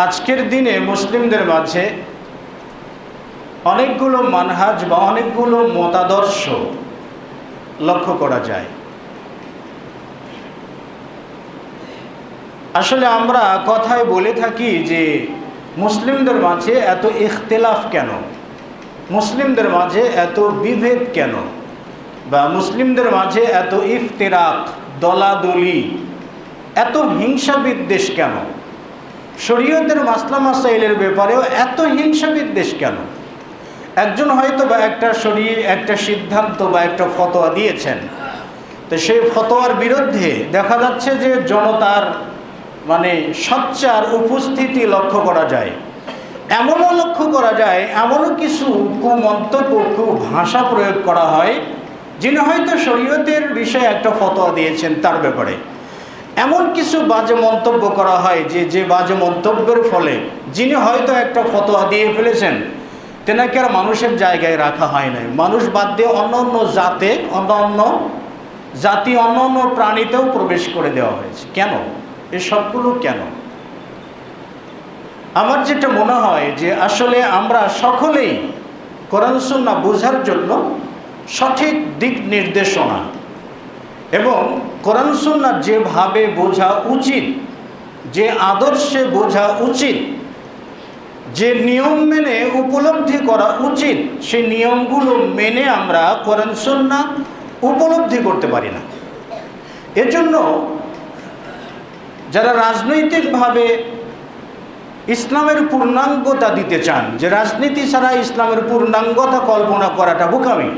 আজকের দিনে মুসলিমদের মাঝে অনেকগুলো মানহাজ বা অনেকগুলো মতাদর্শ লক্ষ্য করা যায়। আসলে আমরা কথায় বলে থাকি যে মুসলিমদের মাঝে এত ইখতিলাফ কেন, মুসলিমদের মাঝে এত বিভেদ কেন, বা মুসলিমদের মাঝে এত ইফতিরাক, দলাদলি, এত হিংসা বিদ্বেষ কেন, শরীয়তের মাসলা মাসাইলের ব্যাপারেও এত হিংসা বিদ্বেষ কেন। একজন হয়তো বা একটা সিদ্ধান্ত বা একটা ফতোয়া দিয়েছেন, তো সেই ফতোয়ার বিরুদ্ধে দেখা যাচ্ছে যে জনতার সোচ্চার উপস্থিতি লক্ষ্য করা যায়। এমনও লক্ষ্য করা যায়, এমনও কিছু কুমন্তব্য, ভাষা প্রয়োগ করা হয়, যিনি হয়তো শরীয়তের বিষয়ে একটা ফতোয়া দিয়েছেন তার ব্যাপারে এমন কিছু বাজে মন্তব্য করা হয় যে বাজে মন্তব্যের ফলে যিনি হয়তো একটা ফতোয়া দিয়ে ফেলেছেন তেনাকে আর মানুষের জায়গায় রাখা হয় নাই। মানুষ বাদ দিয়ে অন্য জাতি অন্য প্রাণীতেও প্রবেশ করে দেওয়া হয়েছে। কেন? এই সবগুলো কেন? আমার যেটা মনে হয় যে আসলে আমরা সকলেই কোরআন সুন্নাহ বোঝার জন্য সঠিক দিক নির্দেশনা এবং কোরআন সুন্নাহ যেভাবে বোঝা উচিত, যে আদর্শে বোঝা উচিত, যে নিয়ম মেনে উপলব্ধি করা উচিত, সেই নিয়মগুলো মেনে আমরা কোরআন সুন্নাহ উপলব্ধি করতে পারি না। এজন্য যারা রাজনৈতিকভাবে ইসলামের পূর্ণাঙ্গতা দিতে চান, যে রাজনীতি ছাড়া ইসলামের পূর্ণাঙ্গতা কল্পনা করাটা বোকামি,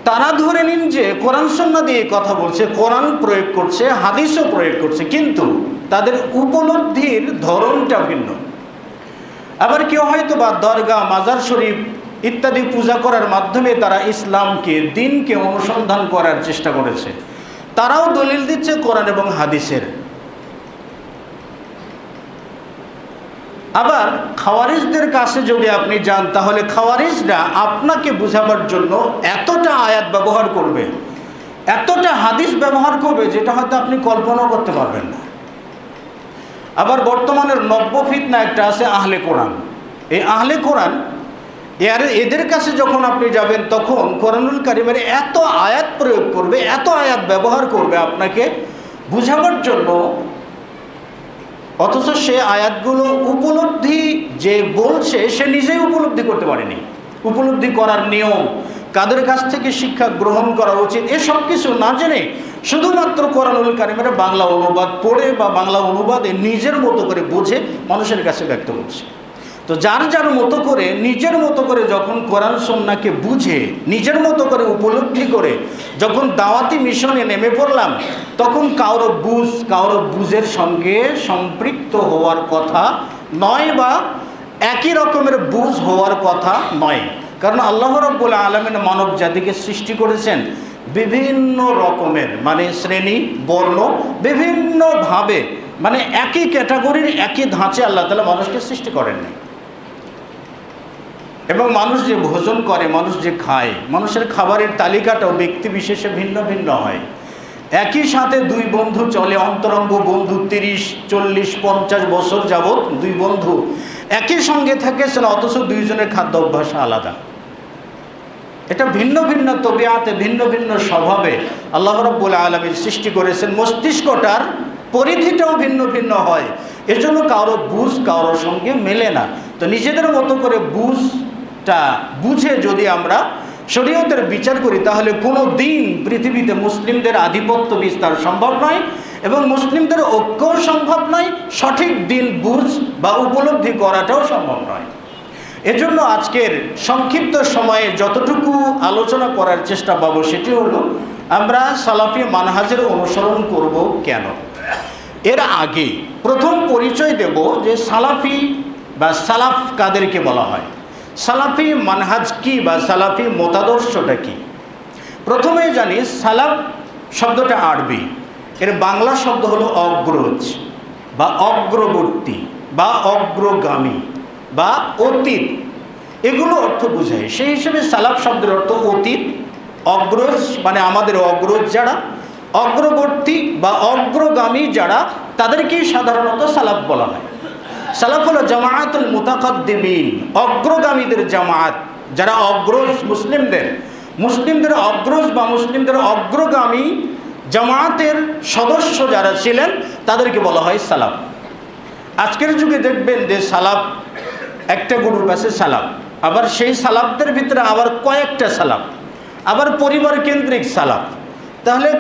তারা ধরে নিন যে কোরআন সুন্নাহ দিয়ে কথা বলছে, কোরআন প্রয়োগ করছে, হাদিসও প্রয়োগ করছে, কিন্তু তাদের উপলব্ধির ধরনটা ভিন্ন। আবার কেউ হয়তো বা দরগা, মাজার শরীফ ইত্যাদি পূজা করার মাধ্যমে তারা ইসলামকে, দিনকে অনুসন্ধান করার চেষ্টা করেছে, তারাও দলিল দিচ্ছে কোরআন এবং হাদিসের। আবার খাওয়ারিজদের কাছে যদি আপনি যান, তাহলে খাওয়ারিজরা আপনাকে বুঝাবার জন্য এতটা আয়াত ব্যবহার করবে, এতটা হাদিস ব্যবহার করবে, যেটা হয়তো আপনি কল্পনাও করতে পারবেন না। আবার বর্তমানের নব্য ফিতনা একটা আছে আহলে কোরআন। এই আহলে কোরআন এদের কাছে যখন আপনি যাবেন, তখন কোরআনুল কারীমের এত আয়াত প্রয়োগ করবে, এত আয়াত ব্যবহার করবে আপনাকে বুঝাবার জন্য, অথচ সে আয়াতগুলো উপলব্ধি যে বলছে সে নিজেই উপলব্ধি করতে পারেনি। উপলব্ধি করার নিয়ম, কাদের কাছ থেকে শিক্ষা গ্রহণ করা উচিত, এসব কিছু না জেনে শুধুমাত্র কোরআনুল কারীমের বাংলা অনুবাদ পড়ে বা বাংলা অনুবাদে নিজের মতো করে বুঝে মানুষের কাছে ব্যক্ত করছে। তো যার মতো করে, নিজের মতো করে যখন কোরআন সুন্নাহকে বুঝে, নিজের মতো করে উপলব্ধি করে যখন দাওয়াতি মিশনে নেমে পড়লাম, তখন কারো বুঝের সঙ্গে সম্পৃক্ত হওয়ার কথা নয়, বা একই রকমের বুঝ হওয়ার কথা নয়। কারণ আল্লাহ রাব্বুল আলামিন মানব জাতিকে সৃষ্টি করেছেন বিভিন্ন রকমের, শ্রেণী বর্ণ, বিভিন্নভাবে, একই ক্যাটাগরির, একই ধাঁচে আল্লাহ তাআলা মানুষকে সৃষ্টি করেন নাই। এবং মানুষ যে ভোজন করে, মানুষ যে খায়, মানুষের খাবারের তালিকাটাও ব্যক্তি বিশেষে ভিন্ন ভিন্ন হয়। একই সাথে দুই বন্ধু চলে, অন্তরঙ্গ বন্ধু, 30, 40, 50 বছর যাবৎ দুই বন্ধু একই সঙ্গে থেকেছেন, অথচ দুইজনের খাদ্য অভ্যাস আলাদা। এটা ভিন্ন ভিন্ন তবিয়াতে, ভিন্ন ভিন্ন স্বভাবে আল্লাহ রাব্বুল আলামিন সৃষ্টি করেছেন। মস্তিষ্কটার পরিধিটাও ভিন্ন ভিন্ন হয়, এজন্য কারো বুঝ কারোর সঙ্গে মেলে না। তো নিজেদের মতো করে বুঝে যদি আমরা শরীয়তের বিচার করি, তাহলে কোনো দিন পৃথিবীতে মুসলিমদের আধিপত্য বিস্তার সম্ভব নয় এবং মুসলিমদের ঐক্যও সম্ভব নয়, সঠিক দিন বুঝ বা উপলব্ধি করাটাও সম্ভব নয়। এজন্য আজকের সংক্ষিপ্ত সময়ে যতটুকু আলোচনা করার চেষ্টা পাবো সেটি হলো আমরা সালাফি মানহাজের অনুসরণ করব কেন। এর আগে প্রথম পরিচয় দেব যে সালাফি বা সালাফ কাদেরকে বলা হয়, সালাফি মানহাজ কি বা সালাফি মতাদর্শটা কি। প্রথমে জানি সালাফ শব্দটা আরবি, এর বাংলা শব্দ হলো অগ্রজ বা অগ্রবর্তী বা অগ্রগামী বা অতীত, এগুলো অর্থ বোঝায়। সেই হিসেবে সালাফ শব্দের অর্থ অতীত, অগ্রজ আমাদের অগ্রজ যারা, অগ্রবর্তী বা অগ্রগামী যারা, তাদেরকেই সাধারণত সালাফ বলা হয়। সালাফ হলো জামাআতুল মুতাকাদ্দিমিন, অগ্রগামীদের জামাত, যারা অগ্রজ মুসলিমদের অগ্রজ বা মুসলিমদের অগ্রগামী জামাতের সদস্য যারা ছিলেন তাদেরকে বলা হয় সালাফ। আজকের যুগে দেখবেন যে সালাফ একটা গ্রুপ আছে সালাফ, আবার সেই সালাফদের ভিতরে আবার কয়েকটা সালাফ, আবার পরিবার কেন্দ্রিক সালাফ। তাহলে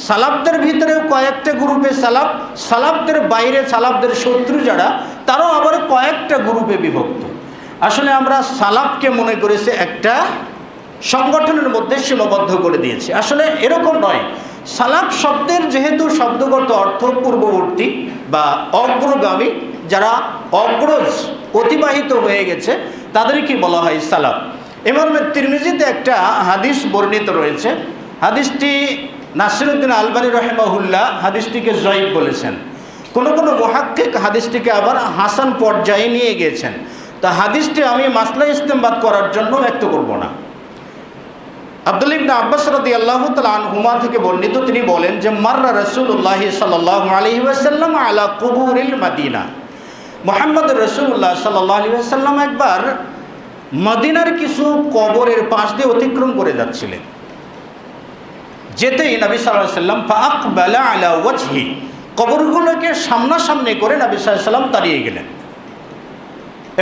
সালাফদের ভিতরেও কয়েকটা গ্রুপে সালাফ, সালাফদের বাইরে সালাফদের শত্রু যারা তারাও আবার কয়েকটা গ্রুপে বিভক্ত। আসলে আমরা সালাফকে মনে করেছি একটা সংগঠনের মধ্যে সীমাবদ্ধ করে দিয়েছি। আসলে এরকম নয়। সালাফ শব্দের যেহেতু শব্দগত অর্থ পূর্ববর্তী বা অগ্রগামী, যারা অগ্রজ অতিবাহিত হয়ে গেছে তাদেরকে বলা হয় সালাফ। ইমাম তিরমিজিতে একটা হাদিস বর্ণিত রয়েছে। হাদিসটি নাসিরউদ্দিন আলবানী রাহিমাহুল্লাহ হাদিসটিকে জয়ীফ বলেছেন। কোনো মুহাক্কিক হাদিসটিকে আবার হাসান পর্যায়ে নিয়ে গিয়েছেন। তা হাদিসটি আমি মাসলা ইস্তেমবাদ করার জন্য ব্যক্ত করব না। আব্দুল্লাহ ইবনে আব্বাস রাদিয়াল্লাহু তাআলা আনহুমা থেকে বর্ণিত, তিনি বলেন যে মাররা রাসূলুল্লাহ সাল্লাল্লাহু আলাইহি ওয়াসাল্লাম আলা কুবুরিল মাদিনা, মুহাম্মদ রাসূলুল্লাহ সাল্লাল্লাহু আলাইহি ওয়াসাল্লাম একবার মদিনার কিছু কবরের পাশ দিয়ে অতিক্রম করে যাচ্ছিলেন। যেতেই নবী সাল্লাল্লাহু আলাইহি ওয়াসাল্লাম ফাআকবালা আলা ওয়াজহি, কবরগুলোকে সামনাসামনি করে নবী সাল্লাল্লাহু আলাইহি ওয়াসাল্লাম দাঁড়িয়ে গেলেন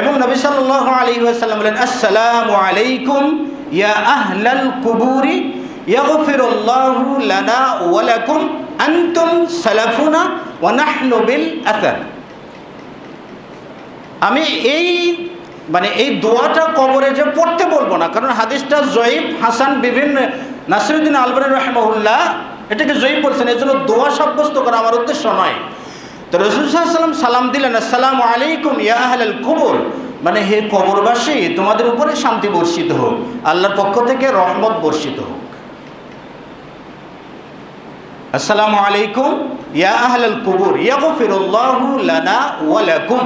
এবং নবী সাল্লাল্লাহু আলাইহি ওয়াসাল্লাম বলেন, আসসালামু আলাইকুম ইয়া আহলাল কুবুরি ইয়াগফিরুল্লাহু লানা ওয়া লাকুম আনতুম সালাফুনা ওয়া নাহনু বিল আসার। আমি এই দোয়াটা কবরে যে পড়তে বলবো না, কারণ হাদিসটা জয়ীফ, হাসান বিভিন্ন নাসিরউদ্দিন আলবানী রাহিমাহুল্লাহ এটাকে জয়ীফ বলছেন, এই জন্য দোয়া সাব্যস্ত করা আমার উদ্দেশ্য নয়। তো রাসূল সাল্লাল্লাহু আলাইহি ওয়াসাল্লাম সালাম দিলেন, আসসালামু আলাইকুম ইয়া আহলাল কুবুর, মানে হে কবরবাসী, তোমাদের উপরে শান্তি বর্ষিত হোক, আল্লাহর পক্ষ থেকে রহমত বর্ষিত হোক। আসসালামু আলাইকুম ইয়া আহলাল কুবুর ইয়াগফিরুল্লাহু লানা ওয়া লাকুম,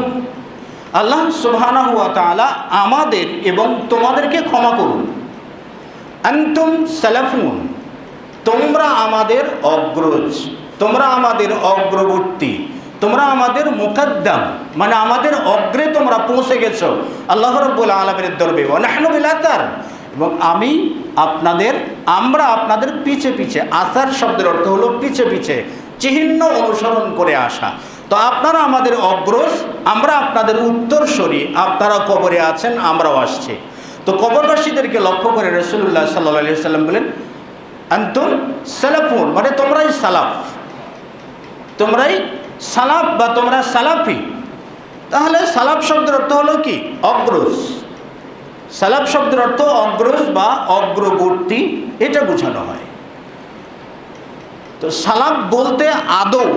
আল্লাহ সুবহানাহু ওয়া তাআলা আমাদের এবং তোমাদেরকে ক্ষমা করুন। আনতুম সালাফুন, তোমরা আমাদের অগ্রজ, তোমরা আমাদের অগ্রবর্তী, তোমরা আমাদের মুকদ্দম, মানে আমাদের অগ্রে তোমরা পৌঁছে গেছো আল্লাহ রাব্বুল আলামিনের দরবারে। ওয়া নাহনু বিল আতার, এবং আমরা আপনাদের পিছে পিছে, আসার শব্দের অর্থ হলো পিছে পিছে, চিহ্ন অনুসরণ করে আসা। তো আপনারা আমাদের অগ্রজ, আমরা আপনাদের উত্তরসূরি, আপনারা কবরে আছেন, আমরাও আসছি। তো কবরবাসীদেরকে লক্ষ্য করে রাসূলুল্লাহ সাল্লাল্লাহু আলাইহি ওয়াসাল্লাম বলেন, আনতুম সালাফুন, মানে তোমরাই সালাফ, তোমরাই সালাফ বা তোমরা সালাফি। তাহলে সালাফ শব্দের অর্থ হলো কি? অগ্রজ। সালাফ শব্দের অর্থ অগ্রজ বা অগ্রবর্তী, এটা বোঝানো হয়। তো সালাফ বলতে আদৌ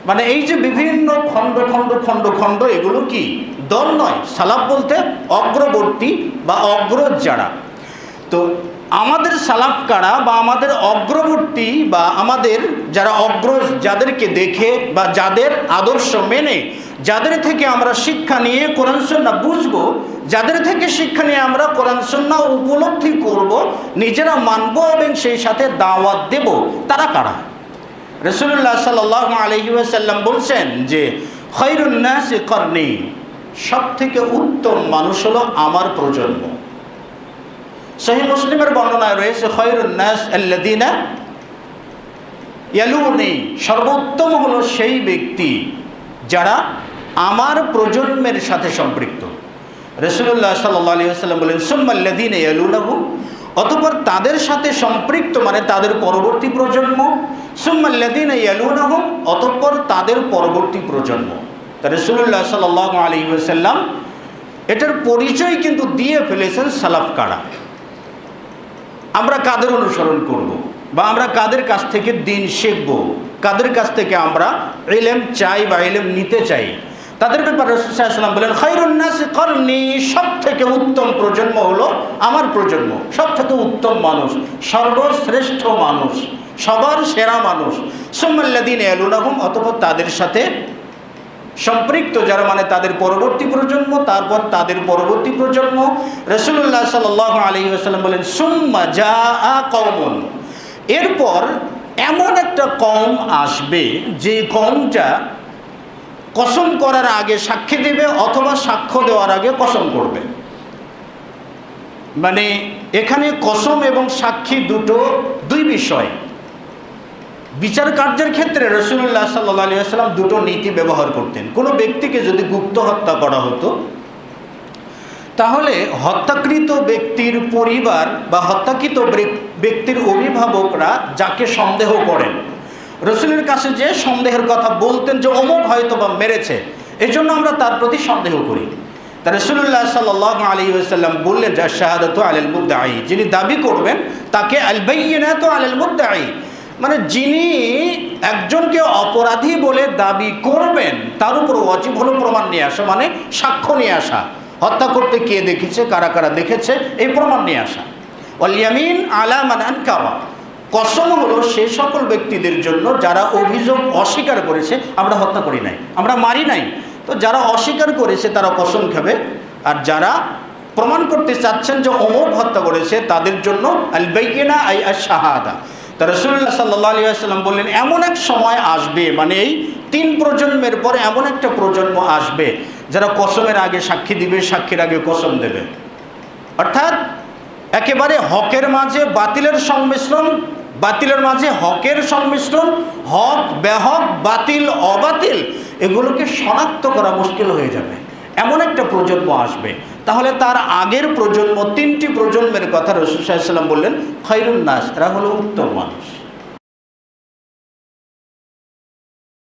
মানে এই যে বিভিন্ন খণ্ড খণ্ড খণ্ড খণ্ড, এগুলো কি দল নয়। সালাফ বলতে অগ্রবর্তী বা অগ্রজ যারা। তো আমাদের সালাফ কারা বা আমাদের অগ্রবর্তী বা আমাদের যারা অগ্রজ, যাদেরকে দেখে বা যাদের আদর্শ মেনে, যাদের থেকে আমরা শিক্ষা নিয়ে কোরআন সুন্নাহ বুঝবো, যাদের থেকে শিক্ষা নিয়ে আমরা কোরআন সুন্নাহ উপলব্ধি করব, নিজেরা মানব এবং সেই সাথে দাওয়াত দেব, তারা কারা? রাসূলুল্লাহ সাল্লাল্লাহু আলাইহি ওয়াসাল্লাম বলছেন যে খায়রুন নাসি করনি, সব থেকে উত্তম মানুষ হলো আমার প্রজন্ম। সহিহ মুসলিমের বর্ণনায় রয়েছে খায়রুন নাস আল্লাযীনা ইয়ালুনি, সর্বোত্তম হলো সেই ব্যক্তি যারা আমার প্রজন্মের সাথে সম্পৃক্ত। রাসূলুল্লাহ সাল্লাল্লাহু আলাইহি ওয়াসাল্লাম বলেন সুম্মাল্লাযীনা ইয়ালুনাহুম, অতঃপর তাদের সাথে সম্পৃক্ত মানে তাদের পরবর্তী প্রজন্ম, সুম্মাল্লাযীনা ইয়ালুনাহুম, অতঃপর তাদের পরবর্তী প্রজন্ম। তা রাসূলুল্লাহ সাল্লাল্লাহু আলাইহি ওয়াসাল্লাম এটার পরিচয় কিন্তু দিয়ে ফেলেছেন সালাফ কারা, আমরা কাদের অনুসরণ করব বা আমরা কাদের কাছ থেকে দিন শিখব, কাদের কাছ থেকে আমরা ইলম চাই বা ইলম নিতে চাই, তাদের ব্যাপারে রাসূল সাল্লাল্লাহু আলাইহি ওয়াসাল্লাম বলেন খায়রুন নাসি করনি, সব থেকে উত্তম প্রজন্ম হলো আমার প্রজন্ম, সব থেকে উত্তম মানুষ, সর্বশ্রেষ্ঠ মানুষ, সবার সেরা মানুষ। সুম্মাল্লাযীনা ইয়ালুনাহুম, অতঃপর তাদের সাথে সম্পৃক্ত যারা মানে তাদের পরবর্তী প্রজন্ম, তারপর তাদের পরবর্তী প্রজন্ম। রাসূলুল্লাহ সাল্লাল্লাহু আলাইহি ওয়াসাল্লাম বলেন সুম্মা জাআ কওমুন, এরপর এমন একটা কওম আসবে যে কওমটা কসম করার আগে সাক্ষী দিবে অথবা সাক্ষ্য দেওয়ার আগে কসম করবে। মানে এখানে কসম এবং সাক্ষী দুই বিষয়। বিচার কার্যের ক্ষেত্রে রাসূলুল্লাহ সাল্লাল্লাহু আলাইহি ওয়াসাল্লাম দুটো নীতি ব্যবহার করতেন। কোনো ব্যক্তিকে যদি গুপ্ত হত্যা করা হতো, তাহলে হত্যাকৃত ব্যক্তির পরিবার বা হত্যাকৃত ব্যক্তির অভিভাবকরা যাকে সন্দেহ করেন, রাসূলের কাছে যে সন্দেহের কথা বলতেন যে অমুক হয়তো বা মেরেছে, এজন্য আমরা তার প্রতি সন্দেহ করি। তা রাসূলুল্লাহ সাল্লাল্লাহু আলাইহি ওয়াসাল্লাম বললেন যে শাহাদাতু আলাল মুদ্দাঈ, যিনি দাবি করবেন তাকে আল বাইয়িনাতু আলাল মুদ্দাঈ, মানে যিনি একজনকে অপরাধী বলে দাবি করবেন তার উপর ওয়াজিব হলো প্রমাণ নিয়ে আসা, মানে সাক্ষ্য নিয়ে আসা। হত্যা করতে কে দেখেছে, কারা কারা দেখেছে, এই প্রমাণ নিয়ে আসা। ওয়াল ইয়ামিন আলা মান আনকারা, কসম হলো সে সকল ব্যক্তিদের জন্য যারা অভিযোগ অস্বীকার করেছে আমরা হত্যা করি নাই, আমরা মারি নাই, তো যারা অস্বীকার করেছে তারা কসম খাবে। আর যারা প্রমাণ করতে চাচ্ছেন যে অমুক হত্যা করেছে তাদের জন্য আল বাইয়িনা আই আশ-শাহাদা। তা রাসূলুল্লাহ সাল্লাল্লাহু আলাইহি ওয়াসাল্লাম বললেন এমন এক সময় আসবে, মানে এই 3 প্রজন্মের পরে এমন একটা প্রজন্ম আসবে যারা কসমের আগে সাক্ষী দিবে, সাক্ষীর আগে কসম দেবে। অর্থাৎ একেবারে হকের মাঝে বাতিলের সংমিশ্রণ, বাতিলের মাঝে হকের সংমিশ্রণ, হক বেহক, বাতিল অবাতিল, এগুলোকে শনাক্ত করা মুশকিল হয়ে যাবে, এমন একটা প্রজন্ম আসবে। তাহলে তার আগের প্রজন্ম, 3টি প্রজন্মের কথা রাসূল সাল্লাল্লাহু আলাইহি ওয়াসাল্লাম বললেন খায়রুন নাস, এরা হলো উত্তম মানুষ।